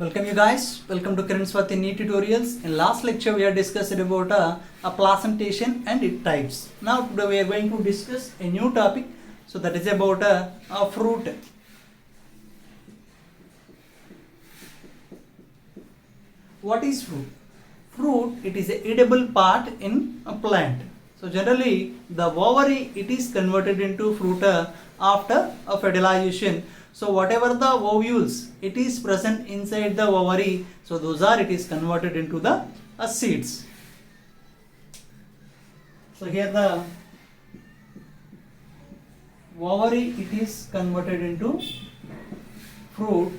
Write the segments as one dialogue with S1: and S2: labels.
S1: Welcome you guys. Welcome to Kiran Swati NEET tutorials. In last lecture we have discussed about a placentation and its types. Now today we are going to discuss a new topic. So that is about a fruit. What is fruit? Fruit, it is a edible part in a plant. So generally the ovary it is converted into fruit after a fertilization. So whatever the ovules it is present inside the ovary, so those are it is converted into the seeds. So here the ovary it is converted into fruit.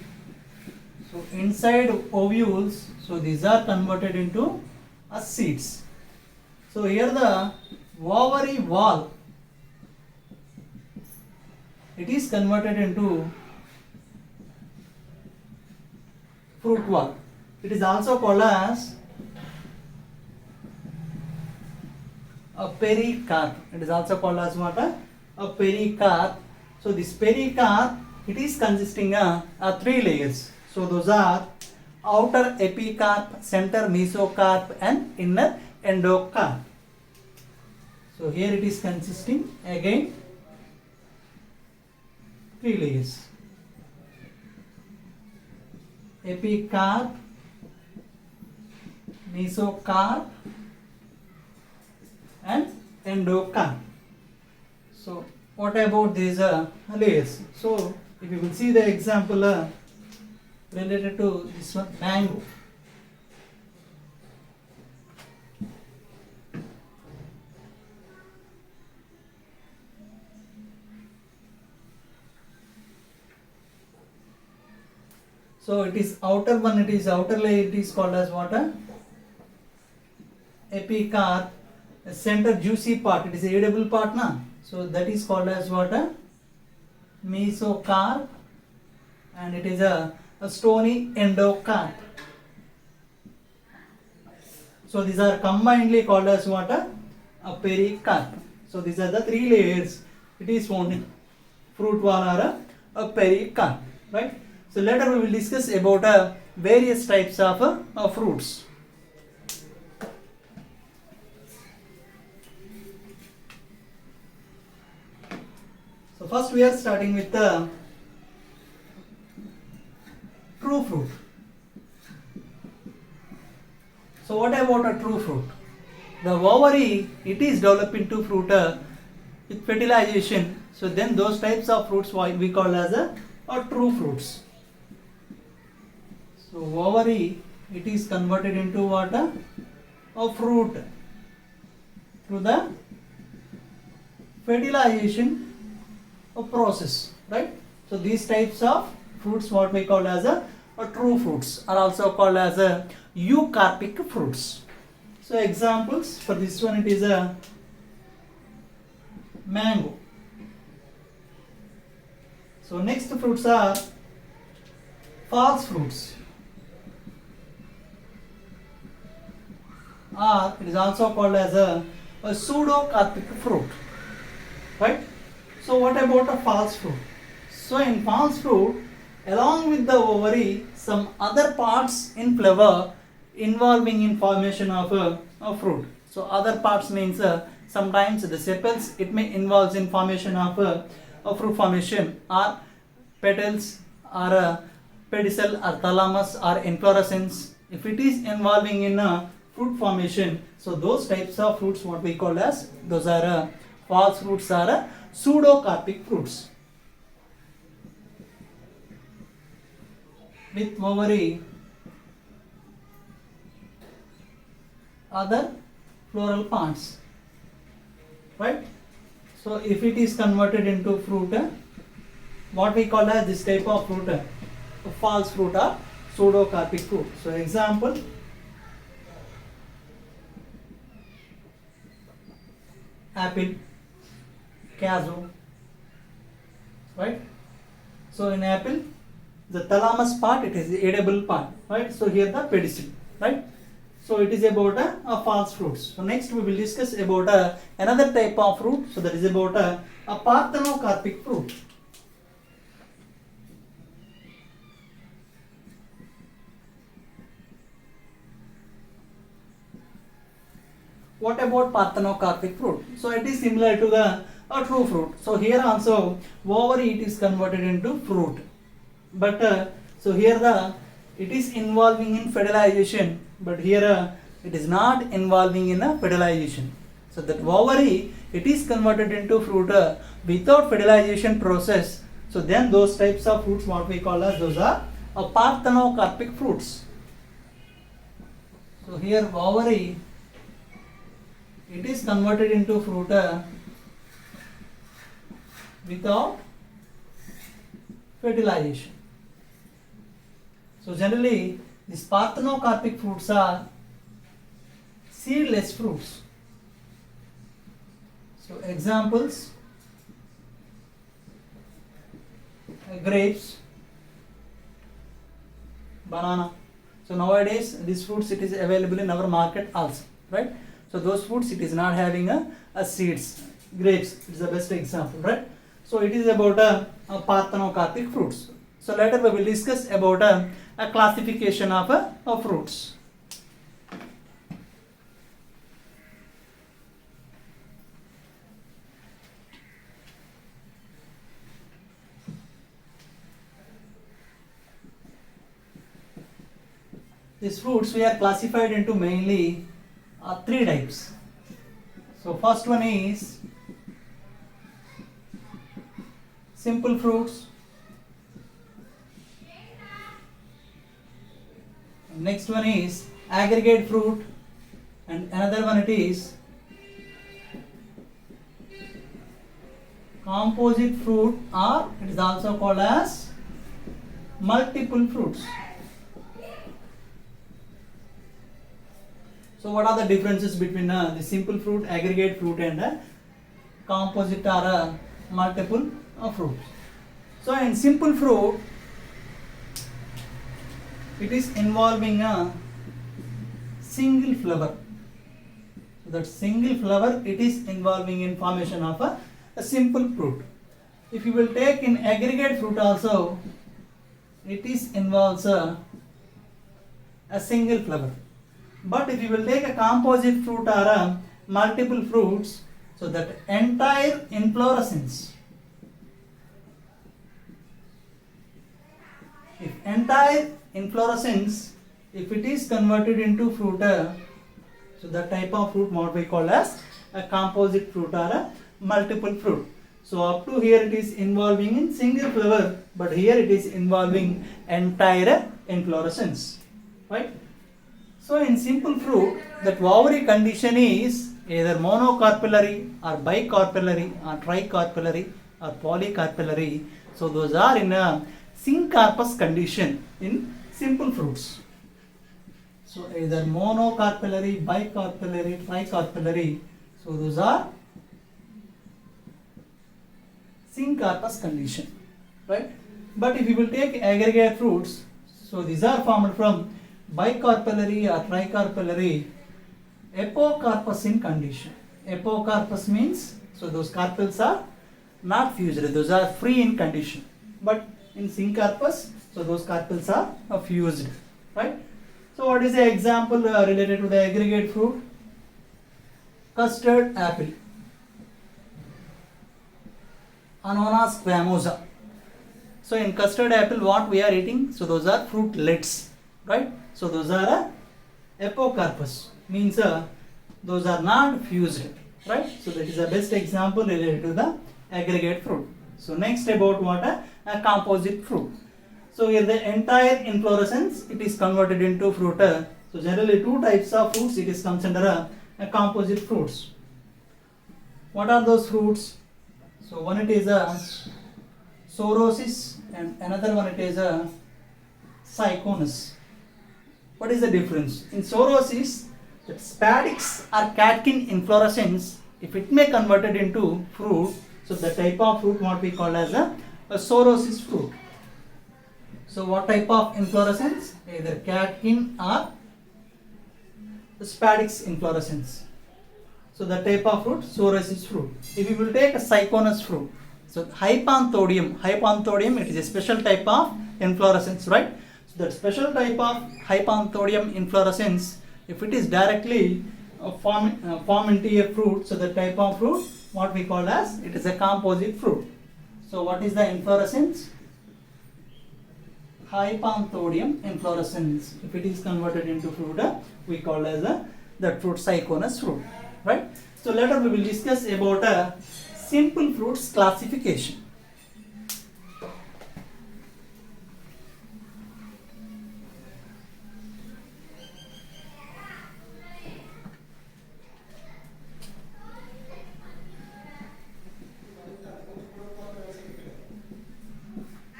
S1: So inside ovules, so these are converted into seeds. So here the ovary wall it is converted into fruit wall. It is also called as a pericarp. It is also called as what? A pericarp. So this pericarp it is consisting of three layers. So those are outer epicarp, center mesocarp and inner endocarp. So here it is consisting again three layers. Epicarp, mesocarp and endocarp. So what about these layers? So if you will see the example related to this one, mango. So it is outer one, it is outer layer, it is called as what? Epicarp. Center juicy part, it is a edible part na. So that is called as what? Mesocarp. And it is a stony endocarp. So these are combinedly called as what? A pericarp. So these are the three layers. It is found in fruit wall or a pericarp, right? So later we will discuss about various types of fruits. So first we are starting with the true fruit. So what about a true fruit? The ovary it is developed into fruit with fertilization. So then those types of fruits we call as a true fruits. So ovary it is converted into what? A fruit through the fertilization process, right? So these types of fruits what we call as a true fruits are also called as a eucarpic fruits. So examples for this one, it is a mango. So next fruits are false fruits, or it is also called as a pseudocarpic fruit, right? So what about a false fruit? So in false fruit, along with the ovary, some other parts in flower involving in formation of a fruit. So other parts means sometimes the sepals it may involves in formation of a fruit formation, or petals, or a pedicel, or thalamus, or inflorescence. If it is involving in a fruit formation, so those types of fruits what we call as, those are false fruits, are pseudocarpic fruits. With ovary, other floral parts, right? So if it is converted into fruit, what we call as this type of fruit, false fruit or pseudocarpic fruit. So example, apple, cashew, right? So in apple, the thalamus part it is the edible part, right? So here the pedicel, right? So it is about a false fruits. So next we will discuss about another type of fruit. So that is about a parthenocarpic fruit. What about parthenocarpic fruit? So it is similar to the true fruit. So here also ovary it is converted into fruit. But so here it is involving in fertilization, but here it is not involving in a fertilization. So that ovary it is converted into fruit without fertilization process. So then those types of fruits what we call as those are parthenocarpic fruits. So here ovary it is converted into fruit without fertilization. So generally these parthenocarpic fruits are seedless fruits. So examples: grapes, banana. So nowadays these fruits it is available in our market also, right? So those fruits it is not having a seeds. Grapes is the best example, right? So it is about a parthenocarpic fruits. So later we will discuss about a classification of fruits. These fruits we are classified into mainly three types. So first one is simple fruits. Next one is aggregate fruit, and another one it is composite fruit, or it is also called as multiple fruits. So what are the differences between the simple fruit, aggregate fruit and composite or multiple fruits? So in simple fruit, it is involving a single flower. So that single flower it is involving in formation of a simple fruit. If you will take in aggregate fruit also, it is involves a single flower. But if you will take a composite fruit or multiple fruits, so that entire inflorescence, if entire inflorescence, if it is converted into fruit, so the type of fruit what we call as a composite fruit or a multiple fruit. So up to here it is involving in single flower, but here it is involving entire inflorescence, right? So in simple fruit, that ovary condition is either monocarpellary or bicarpellary or tricarpellary or polycarpellary. So those are in a syncarpous condition in simple fruits. So either monocarpellary, bicarpellary, tricarpellary. So those are syncarpous condition, right? But if you will take aggregate fruits, so these are formed from bicarpellary or tricarpellary apocarpous in condition. Apocarpous means, so those carpels are not fused, those are free in condition. But in syncarpous, so those carpels are fused, right? So what is the example related to the aggregate fruit? Custard apple, Ananas squamosa. So in custard apple what we are eating? So those are fruitlets, right? So those are apocarpous, means those are not fused, right? So that is the best example related to the aggregate fruit. So next about what a composite fruit. So here the entire inflorescence it is converted into fruit. So generally two types of fruits it is considered a composite fruits. What are those fruits? So one it is a Psoriasis and another one it is a Syconus. What is the difference? In Psoriasis, the spadix or catkin inflorescence, if it may converted into fruit, so the type of fruit what we call as a Psoriasis fruit. So what type of inflorescence? Either catkin or spadix inflorescence. So the type of fruit, Psoriasis fruit. If you will take a Syconus fruit, so hypanthodium, it is a special type of inflorescence, right? So that special type of hypanthodium inflorescence, if it is directly form into a fruit. So the type of fruit, what we call as, it is a composite fruit. So what is the inflorescence? Hypanthodium inflorescence. If it is converted into fruit, we call as that fruit Syconus fruit, right? So later we will discuss about a simple fruits classification.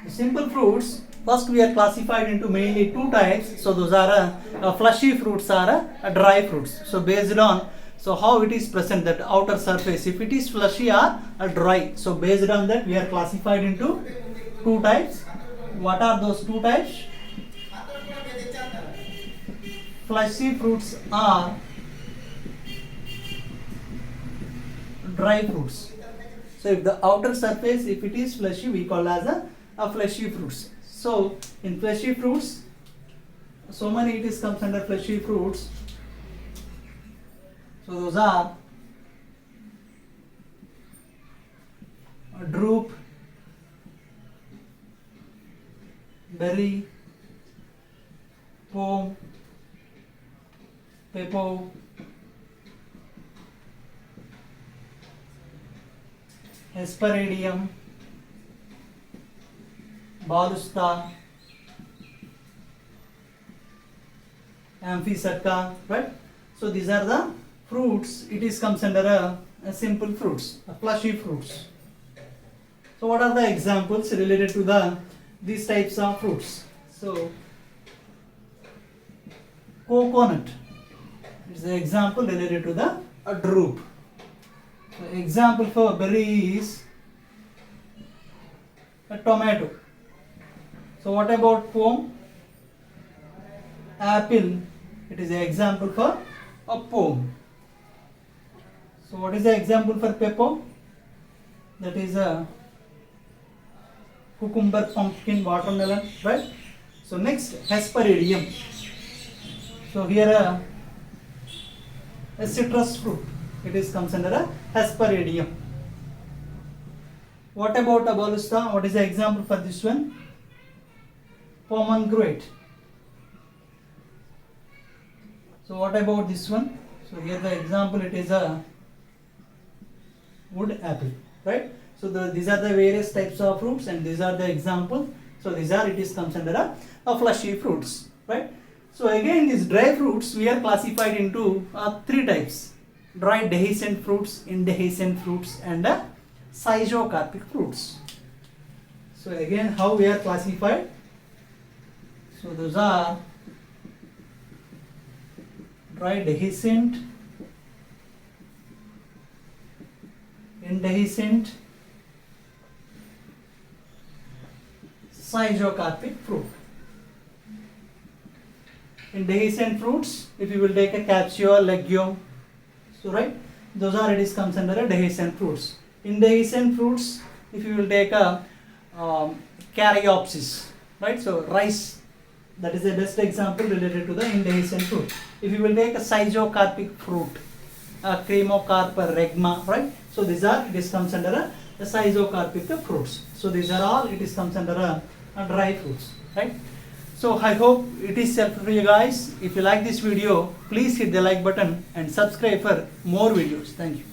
S1: Simple fruits, first we are classified into mainly two types. So those are fleshy fruits or dry fruits. So based on how it is present, that outer surface, if it is fleshy or dry. So based on that we are classified into two types. What are those two types? Fleshy fruits are dry fruits. So if the outer surface, if it is fleshy, we call as a fleshy fruits. So in fleshy fruits, so many it is comes under fleshy fruits. So those are drupe, berry, pome, pepo, hesperidium, balusta, amphicerca, right? So these are the fruits. It is comes under a simple fruits, fleshy fruits. So what are the examples related to these types of fruits? So coconut is the example related to the drupe. So example for berry is a tomato. So what about pome? Apple. It is an example for a pome. So what is the example for pepper? That is a cucumber, pumpkin, watermelon, right? So next, hesperidium. So here a citrus fruit. It is comes under a hesperidium. What about a balusta? What is the example for this one? Pomegranate. So what about this one? So here the example, it is a wood apple, right? So these are the various types of fruits and these are the examples. So these are, it is comes under a fleshy fruits, right? So again these dry fruits we are classified into three types: dry dehiscent fruits, indehiscent fruits and schizocarpic fruits. So again how we are classified? So those are dry dehiscent, indehiscent, schizocarpic fruit. Indehiscent fruits, if you will take a capsule, legume, so right, those are, it is comes under a dehiscent fruits. Indehiscent fruits, if you will take a caryopsis, right, so rice, that is the best example related to the indehiscent fruit. If you will take a schizocarpic fruit, cremocarpa, regma, right, so these are, it is comes under a schizocarpic fruits. So these are all, it is comes under a dry fruits, right? So I hope it is helpful for you guys. If you like this video, please hit the like button and subscribe for more videos. Thank you.